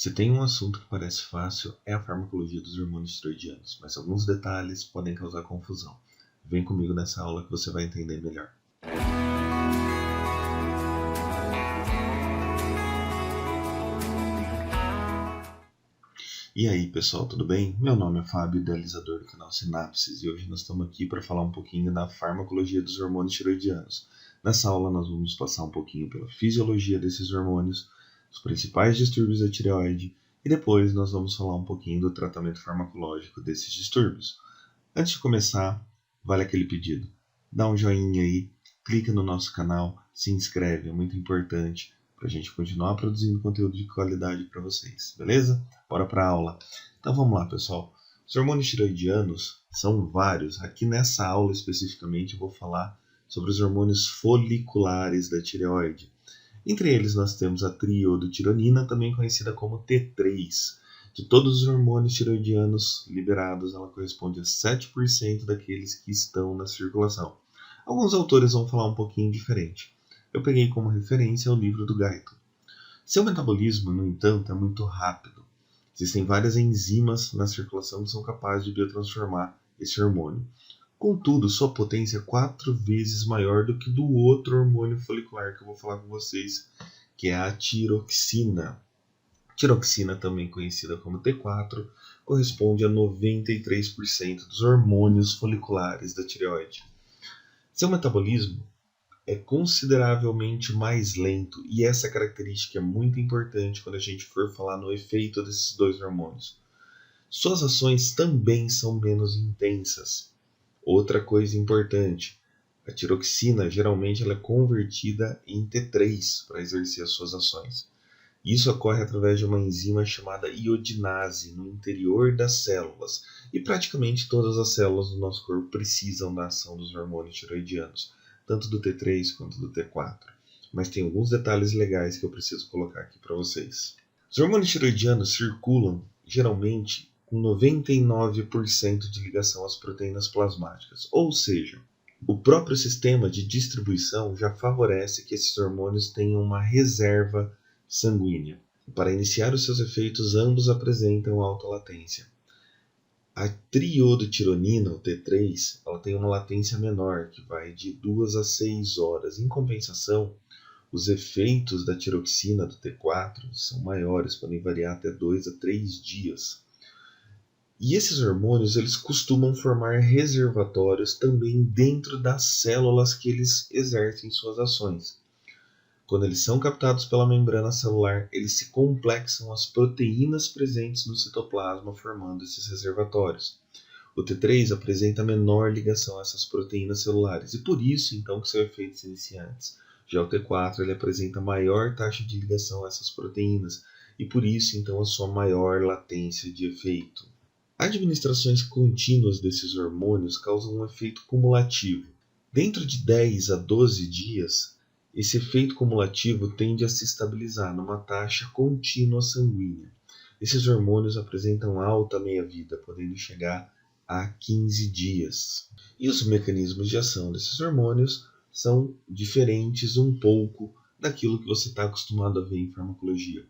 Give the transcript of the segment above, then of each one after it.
Se tem um assunto que parece fácil, é a farmacologia dos hormônios tiroidianos, mas alguns detalhes podem causar confusão. Vem comigo nessa aula que você vai entender melhor. E aí pessoal, tudo bem? Meu nome é Fábio, idealizador do canal Sinapses, e hoje nós estamos aqui para falar um pouquinho da farmacologia dos hormônios tiroidianos. Nessa aula nós vamos passar um pouquinho pela fisiologia desses hormônios, os principais distúrbios da tireoide, e depois nós vamos falar um pouquinho do tratamento farmacológico desses distúrbios. Antes de começar, vale aquele pedido. Dá um joinha aí, clica no nosso canal, se inscreve, é muito importante para a gente continuar produzindo conteúdo de qualidade para vocês, beleza? Bora para a aula. Então vamos lá, pessoal. Os hormônios tiroidianos são vários. Aqui nessa aula especificamente eu vou falar sobre os hormônios foliculares da tireoide. Entre eles nós temos a triiodotironina, também conhecida como T3. De todos os hormônios tiroidianos liberados, ela corresponde a 7% daqueles que estão na circulação. Alguns autores vão falar um pouquinho diferente. Eu peguei como referência o livro do Guyton. Seu metabolismo, no entanto, é muito rápido. Existem várias enzimas na circulação que são capazes de biotransformar esse hormônio. Contudo, sua potência é 4 vezes maior do que do outro hormônio folicular que eu vou falar com vocês, que é a tiroxina. Tiroxina, também conhecida como T4, corresponde a 93% dos hormônios foliculares da tireoide. Seu metabolismo é consideravelmente mais lento, e essa característica é muito importante quando a gente for falar no efeito desses dois hormônios. Suas ações também são menos intensas. Outra coisa importante, a tiroxina geralmente ela é convertida em T3 para exercer as suas ações. Isso ocorre através de uma enzima chamada iodinase no interior das células, e praticamente todas as células do nosso corpo precisam da ação dos hormônios tiroidianos, tanto do T3 quanto do T4. Mas tem alguns detalhes legais que eu preciso colocar aqui para vocês. Os hormônios tiroidianos circulam geralmente com 99% de ligação às proteínas plasmáticas, ou seja, o próprio sistema de distribuição já favorece que esses hormônios tenham uma reserva sanguínea. Para iniciar os seus efeitos, ambos apresentam alta latência. A triiodotironina, o T3, ela tem uma latência menor, que vai de 2 a 6 horas. Em compensação, os efeitos da tiroxina do T4 são maiores, podem variar até 2 a 3 dias. E esses hormônios eles costumam formar reservatórios também dentro das células que eles exercem suas ações. Quando eles são captados pela membrana celular, eles se complexam às proteínas presentes no citoplasma, formando esses reservatórios. O T3 apresenta menor ligação a essas proteínas celulares, e por isso, então, que seu efeito se inicia antes. Já o T4 ele apresenta maior taxa de ligação a essas proteínas, e por isso, então, a sua maior latência de efeito. Administrações contínuas desses hormônios causam um efeito cumulativo. Dentro de 10 a 12 dias, esse efeito cumulativo tende a se estabilizar numa taxa contínua sanguínea. Esses hormônios apresentam alta meia-vida, podendo chegar a 15 dias. E os mecanismos de ação desses hormônios são diferentes um pouco daquilo que você está acostumado a ver em farmacologia.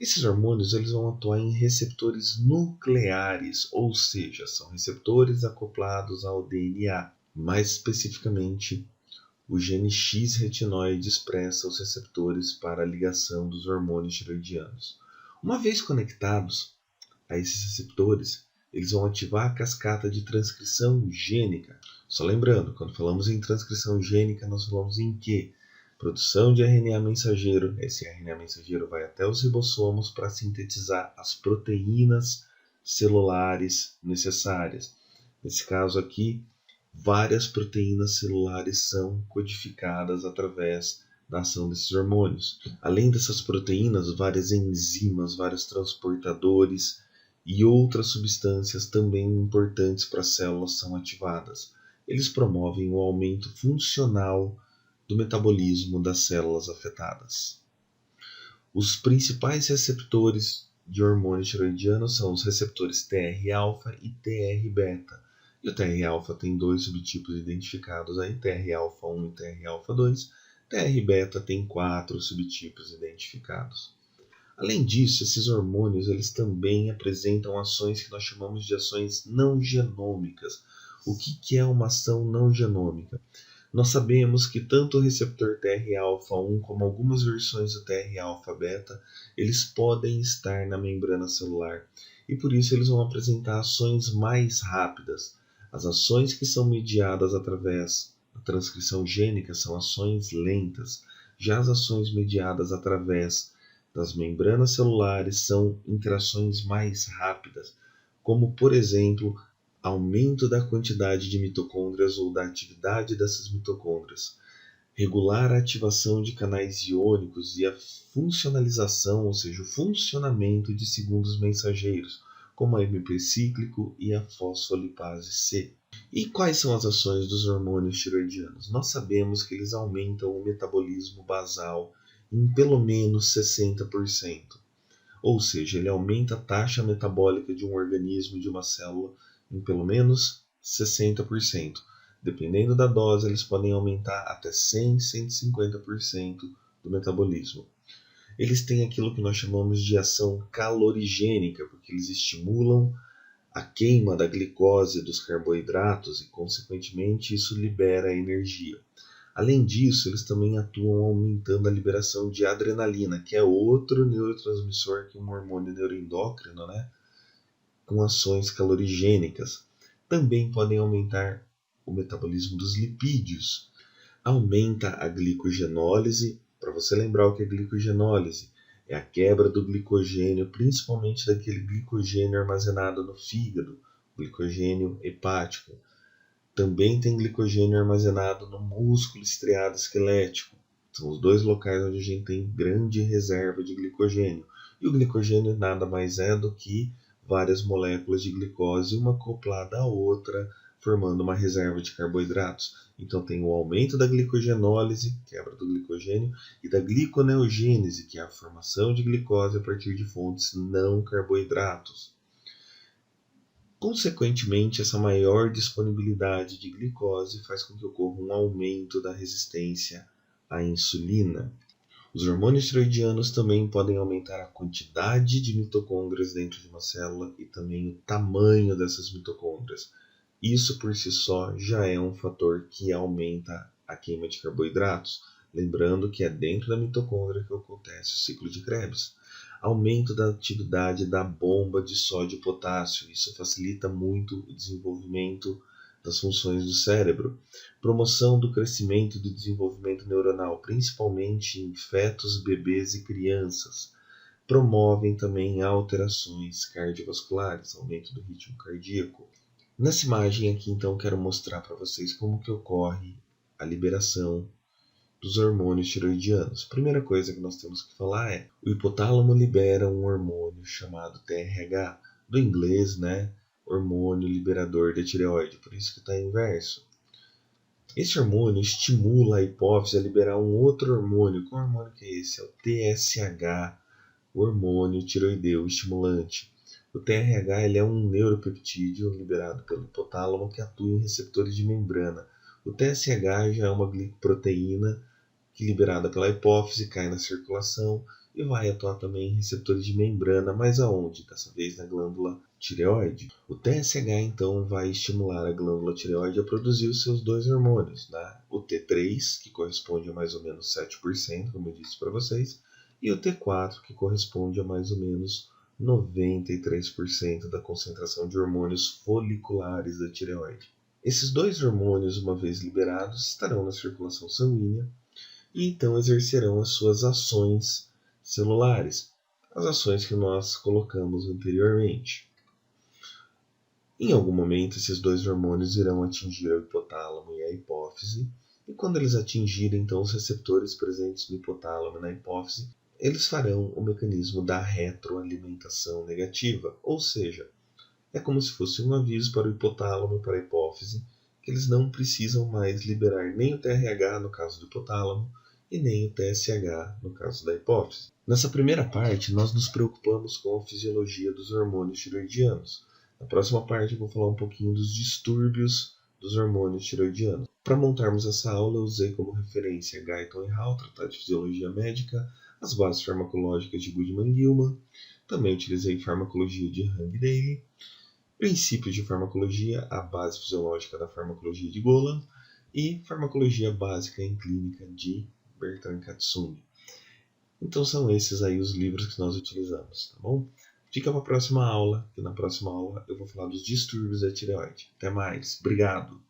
Esses hormônios eles vão atuar em receptores nucleares, ou seja, são receptores acoplados ao DNA. Mais especificamente, o gene X retinoide expressa os receptores para a ligação dos hormônios tiroidianos. Uma vez conectados a esses receptores, eles vão ativar a cascata de transcrição gênica. Só lembrando, quando falamos em transcrição gênica, nós falamos em quê? Produção de RNA mensageiro. Esse RNA mensageiro vai até os ribossomos para sintetizar as proteínas celulares necessárias. Nesse caso aqui, várias proteínas celulares são codificadas através da ação desses hormônios. Além dessas proteínas, várias enzimas, vários transportadores e outras substâncias também importantes para as células são ativadas. Eles promovem o aumento funcional do metabolismo das células afetadas. Os principais receptores de hormônio tiroidiano são os receptores TR-alfa e TR-beta. E o TR-alfa tem 2 subtipos identificados aí, TR-alfa1 e TR-alfa2. TR-beta tem 4 subtipos identificados. Além disso, esses hormônios eles também apresentam ações que nós chamamos de ações não genômicas. O que é uma ação não genômica? Nós sabemos que tanto o receptor TRα1 como algumas versões do TRα-beta, eles podem estar na membrana celular e por isso eles vão apresentar ações mais rápidas. As ações que são mediadas através da transcrição gênica são ações lentas, já as ações mediadas através das membranas celulares são interações mais rápidas, como por exemplo aumento da quantidade de mitocôndrias ou da atividade dessas mitocôndrias, regular a ativação de canais iônicos e a funcionalização, ou seja, o funcionamento de segundos mensageiros, como a MP cíclico e a fosfolipase C. E quais são as ações dos hormônios tiroidianos? Nós sabemos que eles aumentam o metabolismo basal em pelo menos 60%. Ou seja, ele aumenta a taxa metabólica de um organismo, de uma célula, em pelo menos 60%. Dependendo da dose, eles podem aumentar até 100, 150% do metabolismo. Eles têm aquilo que nós chamamos de ação calorigênica, porque eles estimulam a queima da glicose dos carboidratos e, consequentemente, isso libera energia. Além disso, eles também atuam aumentando a liberação de adrenalina, que é outro neurotransmissor que um hormônio neuroendócrino, com ações calorigênicas. Também podem aumentar o metabolismo dos lipídios. Aumenta a glicogenólise. Para você lembrar o que é glicogenólise, é a quebra do glicogênio, principalmente daquele glicogênio armazenado no fígado, glicogênio hepático. Também tem glicogênio armazenado no músculo estriado esquelético. São os dois locais onde a gente tem grande reserva de glicogênio. E o glicogênio nada mais é do que várias moléculas de glicose, uma acoplada à outra, formando uma reserva de carboidratos. Então tem o aumento da glicogenólise, quebra do glicogênio, e da gliconeogênese, que é a formação de glicose a partir de fontes não carboidratos. Consequentemente, essa maior disponibilidade de glicose faz com que ocorra um aumento da resistência à insulina. Os hormônios tiroidianos também podem aumentar a quantidade de mitocôndrias dentro de uma célula e também o tamanho dessas mitocôndrias. Isso por si só já é um fator que aumenta a queima de carboidratos, lembrando que é dentro da mitocôndria que acontece o ciclo de Krebs. Aumento da atividade da bomba de sódio e potássio, isso facilita muito o desenvolvimento das funções do cérebro. Promoção do crescimento e do desenvolvimento neuronal, principalmente em fetos, bebês e crianças. Promovem também alterações cardiovasculares, aumento do ritmo cardíaco. Nessa imagem aqui, então, quero mostrar para vocês como que ocorre a liberação dos hormônios tiroidianos. A primeira coisa que nós temos que falar é o hipotálamo libera um hormônio chamado TRH, do inglês, hormônio liberador da tireoide, por isso que está inverso. Esse hormônio estimula a hipófise a liberar um outro hormônio. Qual hormônio que é esse? É o TSH, o hormônio tiroideu estimulante. O TRH ele é um neuropeptídeo liberado pelo hipotálamo que atua em receptores de membrana. O TSH já é uma glicoproteína que, liberada pela hipófise, cai na circulação e vai atuar também em receptores de membrana, mas aonde? Dessa vez na glândula tireoide. O TSH então vai estimular a glândula tireoide a produzir os seus dois hormônios, o T3, que corresponde a mais ou menos 7%, como eu disse para vocês, e o T4, que corresponde a mais ou menos 93% da concentração de hormônios foliculares da tireoide. Esses dois hormônios, uma vez liberados, estarão na circulação sanguínea e então exercerão as suas ações celulares, as ações que nós colocamos anteriormente. Em algum momento, esses dois hormônios irão atingir o hipotálamo e a hipófise, e quando eles atingirem então os receptores presentes no hipotálamo e na hipófise, eles farão o mecanismo da retroalimentação negativa, ou seja, é como se fosse um aviso para o hipotálamo e para a hipófise que eles não precisam mais liberar nem o TRH no caso do hipotálamo e nem o TSH no caso da hipófise. Nessa primeira parte, nós nos preocupamos com a fisiologia dos hormônios tiroidianos. Na próxima parte, eu vou falar um pouquinho dos distúrbios dos hormônios tiroidianos. Para montarmos essa aula, eu usei como referência Guyton e Hall, Tratado de Fisiologia Médica, as bases farmacológicas de Goodman-Gilman, também utilizei farmacologia de Hang-Daly, princípios de farmacologia, a base fisiológica da farmacologia de Golan e farmacologia básica em clínica de Bertrand Katsung. Então são esses aí os livros que nós utilizamos, tá bom? Fica para a próxima aula, que na próxima aula eu vou falar dos distúrbios da tireoide. Até mais, obrigado!